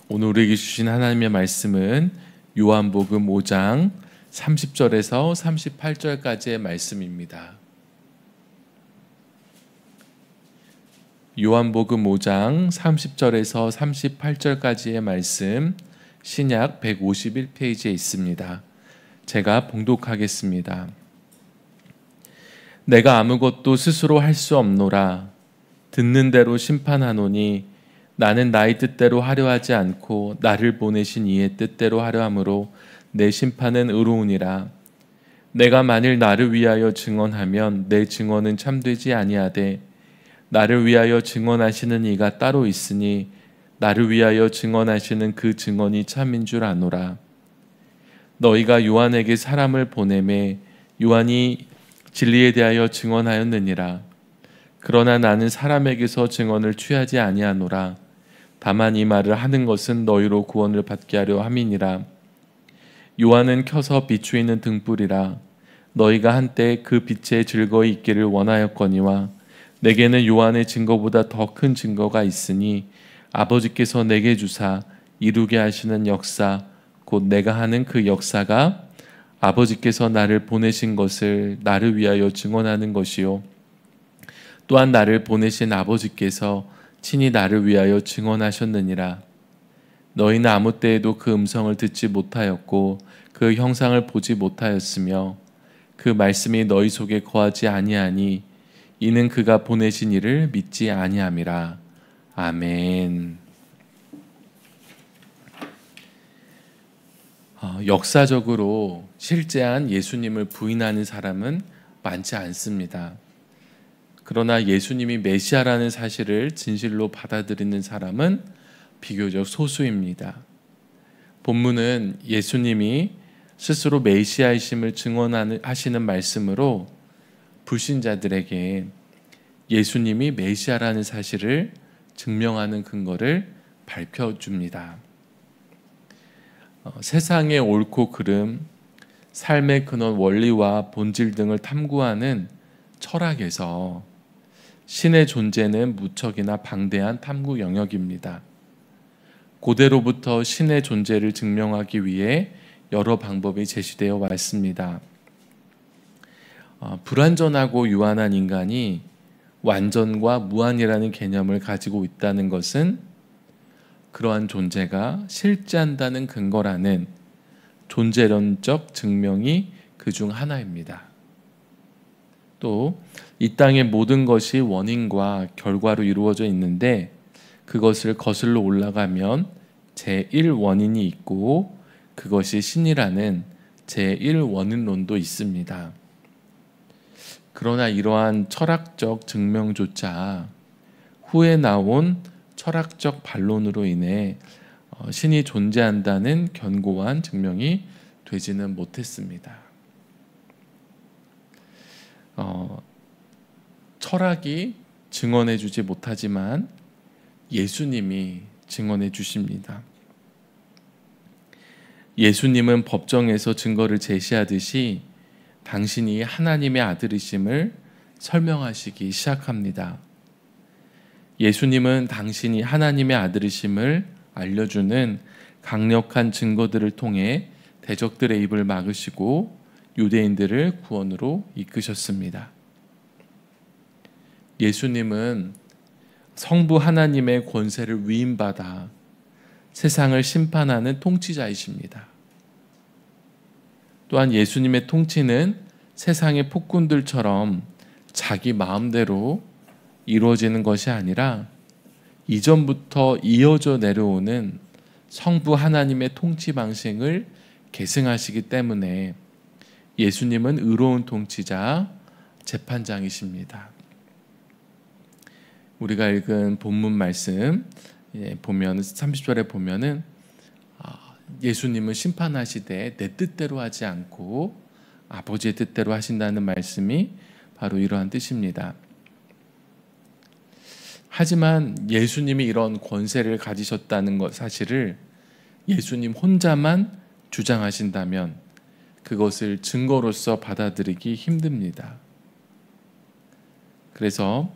오늘 우리에게 주신 하나님의 말씀은 요한복음 5장 30절에서 38절까지의 말씀입니다. 요한복음 5장 30절에서 38절까지의 말씀, 신약 151페이지에 있습니다. 제가 봉독하겠습니다. 내가 아무것도 스스로 할 수 없노라. 듣는 대로 심판하노니 나는 나의 뜻대로 하려 하지 않고 나를 보내신 이의 뜻대로 하려 함으로 내 심판은 의로우니라. 내가 만일 나를 위하여 증언하면 내 증언은 참되지 아니하되 나를 위하여 증언하시는 이가 따로 있으니 나를 위하여 증언하시는 그 증언이 참인 줄 아노라. 너희가 요한에게 사람을 보내매 요한이 진리에 대하여 증언하였느니라. 그러나 나는 사람에게서 증언을 취하지 아니하노라. 다만 이 말을 하는 것은 너희로 구원을 받게 하려 함이니라. 요한은 켜서 비추이는 등불이라. 너희가 한때 그 빛에 즐거이 있기를 원하였거니와 내게는 요한의 증거보다 더 큰 증거가 있으니 아버지께서 내게 주사 이루게 하시는 역사 곧 내가 하는 그 역사가 아버지께서 나를 보내신 것을 나를 위하여 증언하는 것이요 또한 나를 보내신 아버지께서 친히 나를 위하여 증언하셨느니라. 너희는 아무 때에도 그 음성을 듣지 못하였고 그 형상을 보지 못하였으며 그 말씀이 너희 속에 거하지 아니하니 이는 그가 보내신 이를 믿지 아니함이라. 아멘. 역사적으로 실제한 예수님을 부인하는 사람은 많지 않습니다. 그러나 예수님이 메시아라는 사실을 진실로 받아들이는 사람은 비교적 소수입니다. 본문은 예수님이 스스로 메시아이심을 증언하시는 말씀으로 불신자들에게 예수님이 메시아라는 사실을 증명하는 근거를 밝혀줍니다. 세상의 옳고 그름, 삶의 근원 원리와 본질 등을 탐구하는 철학에서 신의 존재는 무척이나 방대한 탐구 영역입니다. 고대로부터 신의 존재를 증명하기 위해 여러 방법이 제시되어 왔습니다. 불완전하고 유한한 인간이 완전과 무한이라는 개념을 가지고 있다는 것은 그러한 존재가 실제한다는 근거라는 존재론적 증명이 그중 하나입니다. 또 이 땅의 모든 것이 원인과 결과로 이루어져 있는데 그것을 거슬러 올라가면 제1원인이 있고 그것이 신이라는 제1원인론도 있습니다. 그러나 이러한 철학적 증명조차 후에 나온 철학적 반론으로 인해 신이 존재한다는 견고한 증명이 되지는 못했습니다. 철학이 증언해 주지 못하지만 예수님이 증언해 주십니다. 예수님은 법정에서 증거를 제시하듯이 당신이 하나님의 아들이심을 설명하시기 시작합니다. 예수님은 당신이 하나님의 아들이심을 알려주는 강력한 증거들을 통해 대적들의 입을 막으시고 유대인들을 구원으로 이끄셨습니다. 예수님은 성부 하나님의 권세를 위임받아 세상을 심판하는 통치자이십니다. 또한 예수님의 통치는 세상의 폭군들처럼 자기 마음대로 이루어지는 것이 아니라 이전부터 이어져 내려오는 성부 하나님의 통치 방식을 계승하시기 때문에 예수님은 의로운 통치자, 재판장이십니다. 우리가 읽은 본문 말씀 보면 30절에 보면은 예수님은 심판하시되 내 뜻대로 하지 않고 아버지의 뜻대로 하신다는 말씀이 바로 이러한 뜻입니다. 하지만 예수님이 이런 권세를 가지셨다는 것 사실을 예수님 혼자만 주장하신다면 그것을 증거로서 받아들이기 힘듭니다. 그래서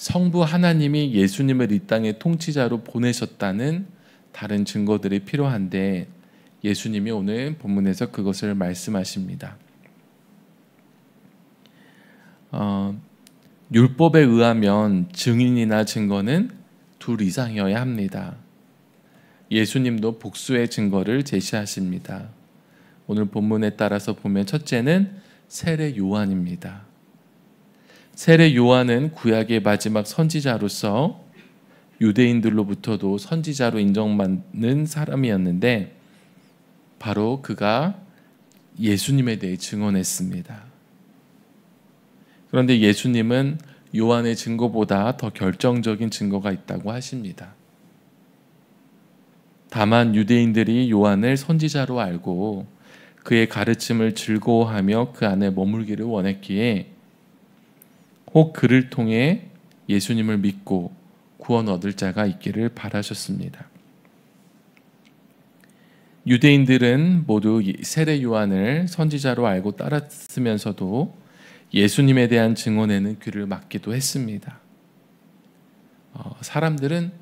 성부 하나님이 예수님을 이 땅의 통치자로 보내셨다는 다른 증거들이 필요한데 예수님이 오늘 본문에서 그것을 말씀하십니다. 율법에 의하면 증인이나 증거는 둘 이상이어야 합니다. 예수님도 복수의 증거를 제시하십니다. 오늘 본문에 따라서 보면 첫째는 세례 요한입니다. 세례 요한은 구약의 마지막 선지자로서 유대인들로부터도 선지자로 인정받는 사람이었는데 바로 그가 예수님에 대해 증언했습니다. 그런데 예수님은 요한의 증거보다 더 결정적인 증거가 있다고 하십니다. 다만 유대인들이 요한을 선지자로 알고 그의 가르침을 즐거워하며 그 안에 머물기를 원했기에 혹 그를 통해 예수님을 믿고 구원 얻을 자가 있기를 바라셨습니다. 유대인들은 모두 세례 요한을 선지자로 알고 따랐으면서도 예수님에 대한 증언에는 귀를 막기도 했습니다. 사람들은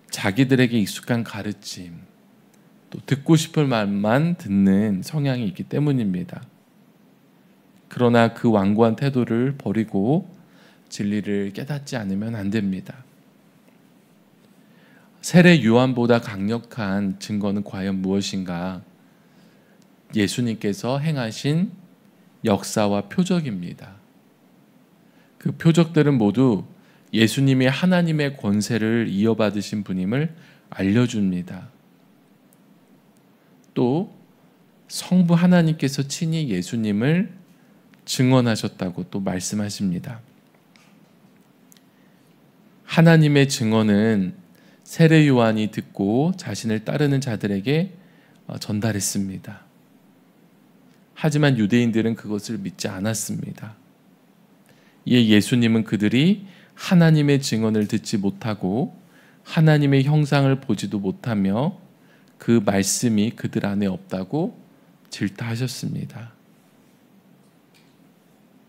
자기들에게 익숙한 가르침, 또 듣고 싶을 말만 듣는 성향이 있기 때문입니다. 그러나 그 완고한 태도를 버리고 진리를 깨닫지 않으면 안 됩니다. 세례 요한보다 강력한 증거는 과연 무엇인가? 예수님께서 행하신 역사와 표적입니다. 그 표적들은 모두 예수님이 하나님의 권세를 이어받으신 분임을 알려줍니다. 또 성부 하나님께서 친히 예수님을 증언하셨다고 또 말씀하십니다. 하나님의 증언은 세례 요한이 듣고 자신을 따르는 자들에게 전달했습니다. 하지만 유대인들은 그것을 믿지 않았습니다. 이에 예수님은 그들이 하나님의 증언을 듣지 못하고 하나님의 형상을 보지도 못하며 그 말씀이 그들 안에 없다고 질타하셨습니다.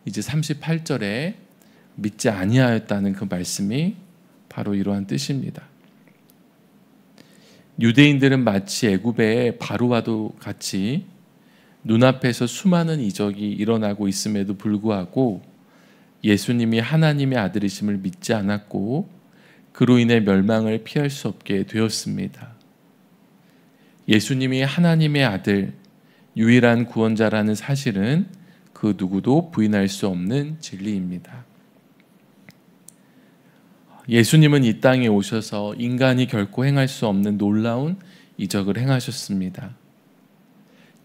이제 38절에 믿지 아니하였다는 그 말씀이 바로 이러한 뜻입니다. 유대인들은 마치 애굽의 바로와도 같이 눈앞에서 수많은 이적이 일어나고 있음에도 불구하고 예수님이 하나님의 아들이심을 믿지 않았고 그로 인해 멸망을 피할 수 없게 되었습니다. 예수님이 하나님의 아들, 유일한 구원자라는 사실은 그 누구도 부인할 수 없는 진리입니다. 예수님은 이 땅에 오셔서 인간이 결코 행할 수 없는 놀라운 이적을 행하셨습니다.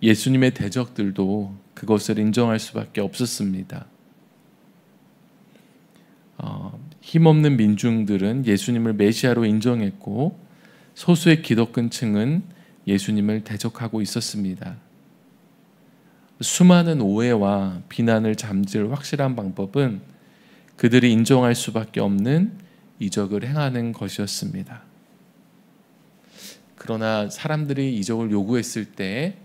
예수님의 대적들도 그것을 인정할 수밖에 없었습니다. 힘없는 민중들은 예수님을 메시아로 인정했고 소수의 기독교층은 예수님을 대적하고 있었습니다. 수많은 오해와 비난을 잠재울 확실한 방법은 그들이 인정할 수밖에 없는 이적을 행하는 것이었습니다. 그러나 사람들이 이적을 요구했을 때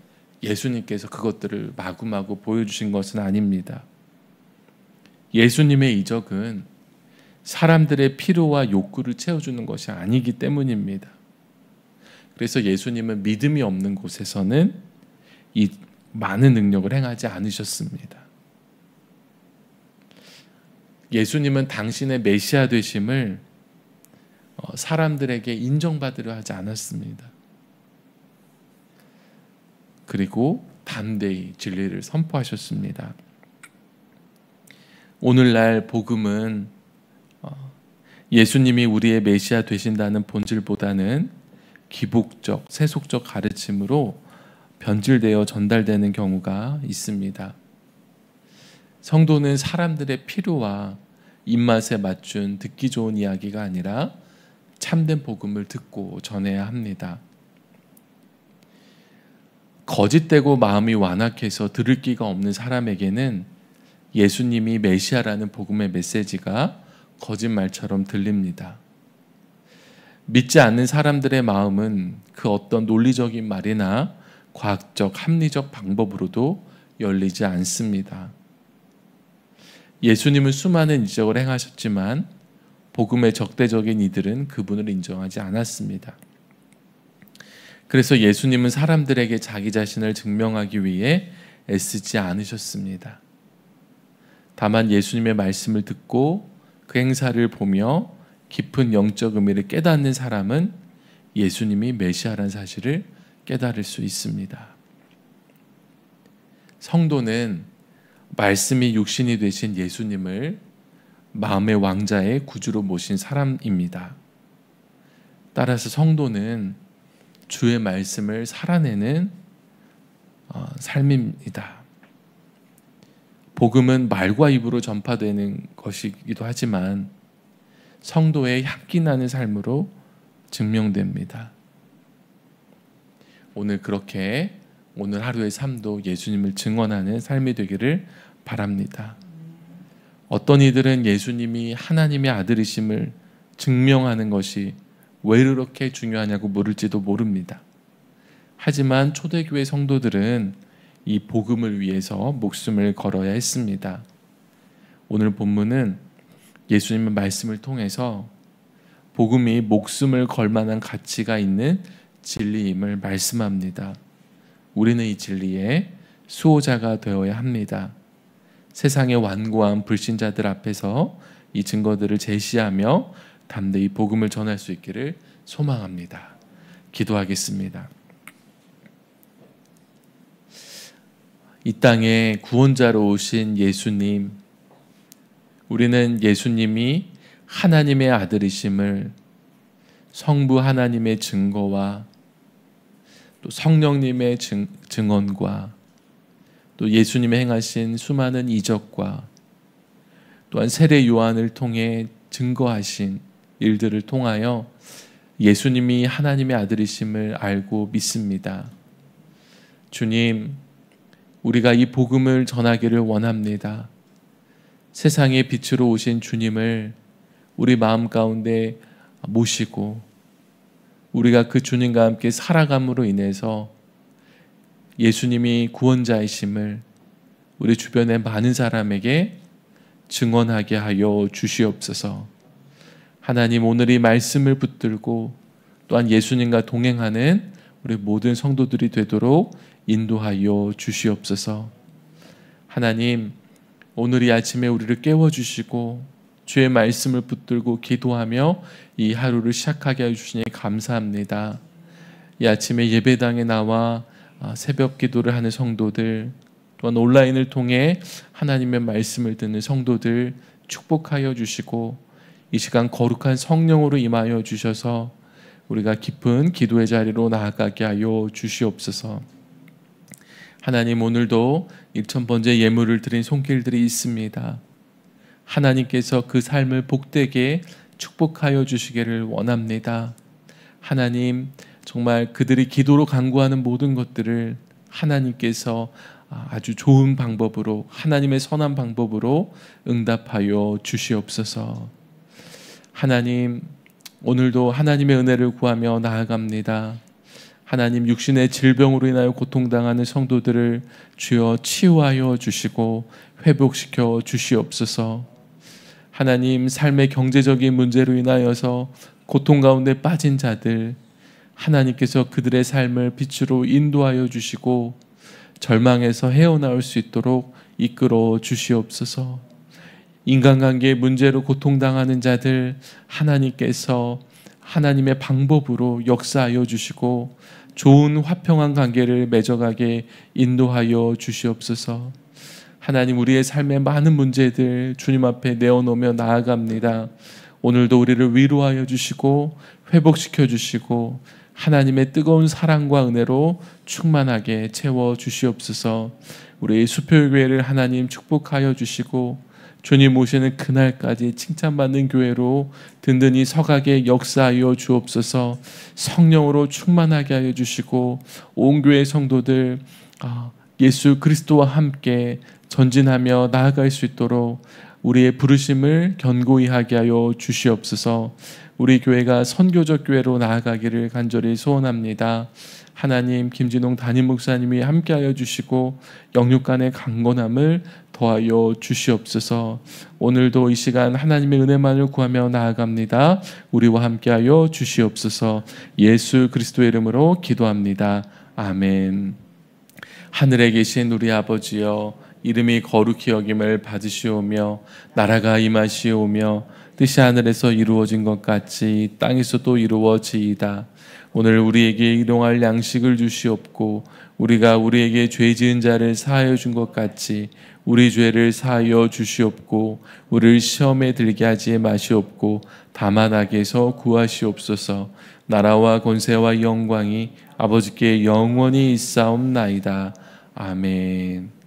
예수님께서 그것들을 마구마구 보여주신 것은 아닙니다. 예수님의 이적은 사람들의 필요와 욕구를 채워주는 것이 아니기 때문입니다. 그래서 예수님은 믿음이 없는 곳에서는 이 많은 능력을 행하지 않으셨습니다. 예수님은 당신의 메시아 되심을 사람들에게 인정받으려 하지 않았습니다. 그리고 담대히 진리를 선포하셨습니다. 오늘날 복음은 예수님이 우리의 메시아 되신다는 본질보다는 기복적, 세속적 가르침으로 변질되어 전달되는 경우가 있습니다. 성도는 사람들의 필요와 입맛에 맞춘 듣기 좋은 이야기가 아니라 참된 복음을 듣고 전해야 합니다. 거짓되고 마음이 완악해서 들을 기가 없는 사람에게는 예수님이 메시아라는 복음의 메시지가 거짓말처럼 들립니다. 믿지 않는 사람들의 마음은 그 어떤 논리적인 말이나 과학적, 합리적 방법으로도 열리지 않습니다. 예수님은 수많은 이적을 행하셨지만 복음의 적대적인 이들은 그분을 인정하지 않았습니다. 그래서 예수님은 사람들에게 자기 자신을 증명하기 위해 애쓰지 않으셨습니다. 다만 예수님의 말씀을 듣고 그 행사를 보며 깊은 영적 의미를 깨닫는 사람은 예수님이 메시아라는 사실을 깨달을 수 있습니다. 성도는 말씀이 육신이 되신 예수님을 마음의 왕자의 구주로 모신 사람입니다. 따라서 성도는 주의 말씀을 살아내는 삶입니다. 복음은 말과 입으로 전파되는 것이기도 하지만 성도의 향기 나는 삶으로 증명됩니다. 오늘 그렇게 오늘 하루의 삶도 예수님을 증언하는 삶이 되기를 바랍니다. 어떤 이들은 예수님이 하나님의 아들이심을 증명하는 것이 왜 그렇게 중요하냐고 물을지도 모릅니다. 하지만 초대교회 성도들은 이 복음을 위해서 목숨을 걸어야 했습니다. 오늘 본문은 예수님의 말씀을 통해서 복음이 목숨을 걸 만한 가치가 있는 진리임을 말씀합니다. 우리는 이 진리의 수호자가 되어야 합니다. 세상의 완고한 불신자들 앞에서 이 증거들을 제시하며 담대히 복음을 전할 수 있기를 소망합니다. 기도하겠습니다. 이 땅에 구원자로 오신 예수님, 우리는 예수님이 하나님의 아들이심을 성부 하나님의 증거와 또 성령님의 증언과 또 예수님의 행하신 수많은 이적과 또한 세례 요한을 통해 증거하신 일들을 통하여 예수님이 하나님의 아들이심을 알고 믿습니다. 주님, 우리가 이 복음을 전하기를 원합니다. 세상의 빛으로 오신 주님을 우리 마음 가운데 모시고 우리가 그 주님과 함께 살아감으로 인해서 예수님이 구원자이심을 우리 주변의 많은 사람에게 증언하게 하여 주시옵소서. 하나님, 오늘 이 말씀을 붙들고 또한 예수님과 동행하는 우리 모든 성도들이 되도록 인도하여 주시옵소서. 하나님, 오늘 이 아침에 우리를 깨워주시고 주의 말씀을 붙들고 기도하며 이 하루를 시작하게 해주시니 감사합니다. 이 아침에 예배당에 나와 새벽 기도를 하는 성도들, 또한 온라인을 통해 하나님의 말씀을 듣는 성도들 축복하여 주시고 이 시간 거룩한 성령으로 임하여 주셔서 우리가 깊은 기도의 자리로 나아가게 하여 주시옵소서. 하나님, 오늘도 1000번째 예물을 드린 손길들이 있습니다. 하나님께서 그 삶을 복되게 축복하여 주시기를 원합니다. 하나님, 정말 그들이 기도로 간구하는 모든 것들을 하나님께서 아주 좋은 방법으로, 하나님의 선한 방법으로 응답하여 주시옵소서. 하나님, 오늘도 하나님의 은혜를 구하며 나아갑니다. 하나님, 육신의 질병으로 인하여 고통당하는 성도들을 주여 치유하여 주시고 회복시켜 주시옵소서. 하나님, 삶의 경제적인 문제로 인하여서 고통 가운데 빠진 자들, 하나님께서 그들의 삶을 빛으로 인도하여 주시고 절망에서 헤어나올 수 있도록 이끌어 주시옵소서. 인간관계의 문제로 고통당하는 자들, 하나님께서 하나님의 방법으로 역사하여 주시고 좋은 화평한 관계를 맺어가게 인도하여 주시옵소서. 하나님, 우리의 삶의 많은 문제들 주님 앞에 내어놓으며 나아갑니다. 오늘도 우리를 위로하여 주시고 회복시켜 주시고 하나님의 뜨거운 사랑과 은혜로 충만하게 채워 주시옵소서. 우리 수표교회를 하나님 축복하여 주시고 주님 오시는 그날까지 칭찬받는 교회로 든든히 서가게 역사하여 주옵소서. 성령으로 충만하게 하여 주시고 온 교회 성도들 예수 그리스도와 함께 전진하며 나아갈 수 있도록 우리의 부르심을 견고히 하게 하여 주시옵소서. 우리 교회가 선교적 교회로 나아가기를 간절히 소원합니다. 하나님 김진홍 담임 목사님이 함께하여 주시고 영육간의 강건함을 더하여 주시옵소서. 오늘도 이 시간 하나님의 은혜만을 구하며 나아갑니다. 우리와 함께하여 주시옵소서. 예수 그리스도의 이름으로 기도합니다. 아멘. 하늘에 계신 우리 아버지여, 이름이 거룩히 여김을 받으시오며 나라가 임하시오며 뜻이 하늘에서 이루어진 것 같이 땅에서도 이루어지이다. 오늘 우리에게 일용할 양식을 주시옵고 우리가 우리에게 죄 지은 자를 사하여 준 것 같이 우리 죄를 사하여 주시옵고 우리를 시험에 들게 하지 마시옵고 다만 악에서 구하시옵소서. 나라와 권세와 영광이 아버지께 영원히 있사옵나이다. 아멘.